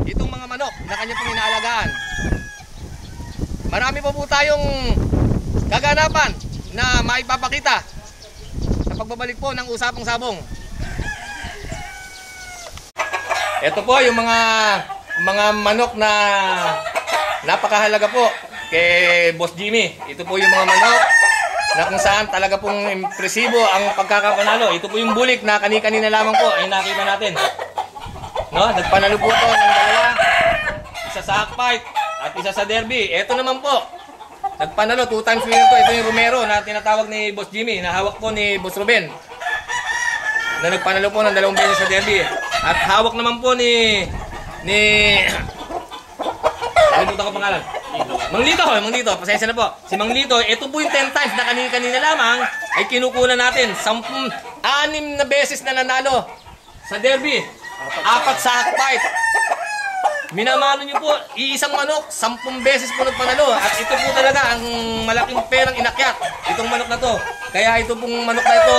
itong mga manok na kanya pong inaalagaan. Marami po tayong kaganapan na maipapakita sa pagbabalik po ng Usapang Sabong. Ito po yung mga manok na napakahalaga po kay Boss Jimmy. Ito po yung mga manok na kung saan talaga pong impresibo ang pagkakapanalo. Ito po yung bulik na kani-kanina lamang po ay nakita natin. No, nagpanalo po ito ng dalawa. Isa sa hack fight at isa sa derby. Ito naman po, nagpanalo 2 times winner to. Ito yung Romero na tinatawag ni Boss Jimmy, na hawak po ni Boss Ruben, na nagpanalo po ng 2 beses sa derby. At hawak naman po ni nalimutan ko pangalan. Mang Lito, pasensya na po. Si Mang Lito, ito po yung 10 times na kanina lamang ay kinukunan natin. 6 na beses na nanalo sa derby. 4 sa hack fight. Minamano nyo po, iisang manok, 10 beses po nagpanalo. At ito po talaga ang malaking perang inakyat, itong manok na to. Kaya ito pong manok na ito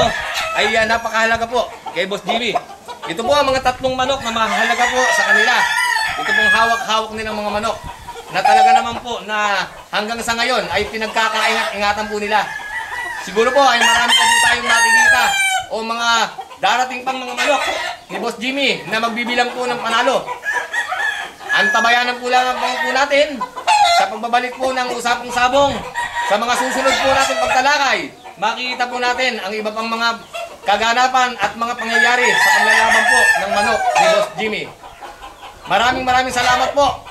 ay napakahalaga po kay Boss Jimmy. Ito po ang mga 3 manok na mahalaga po sa kanila. Ito pong hawak-hawak nilang mga manok na talaga naman po na hanggang sa ngayon ay pinagkakaingatan po nila. Siguro po ay marami pa po tayong makikita o mga darating pang mga manok ni Boss Jimmy na magbibilang po ng panalo. Antabayanan po lang po natin sa pagbabalik po ng Usapang Sabong. Sa mga susunod po natin pagtalakay, makikita po natin ang iba pang mga kaganapan at mga pangyayari sa paglalaban po ng manok ni Boss Jimmy. Maraming salamat po.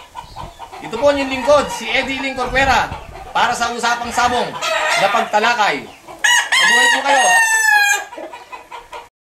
Ito po yung lingkod, si Eddie Ling Corcuera, para sa Usapang Sabong na pagtalakay. Mabuhay po kayo.